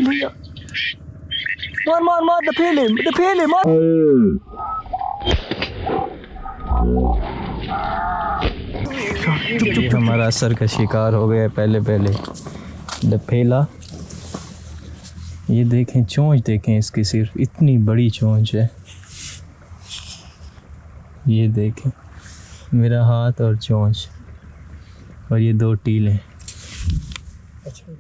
भैया मार मार मार दफेले मार। ये हमारा असर का शिकार हो गया पहले दफेला। ये देखें चोंच, देखें इसकी सिर्फ इतनी बड़ी चोंच है। ये देखें मेरा हाथ और चोंच और ये 2 टीले। अच्छा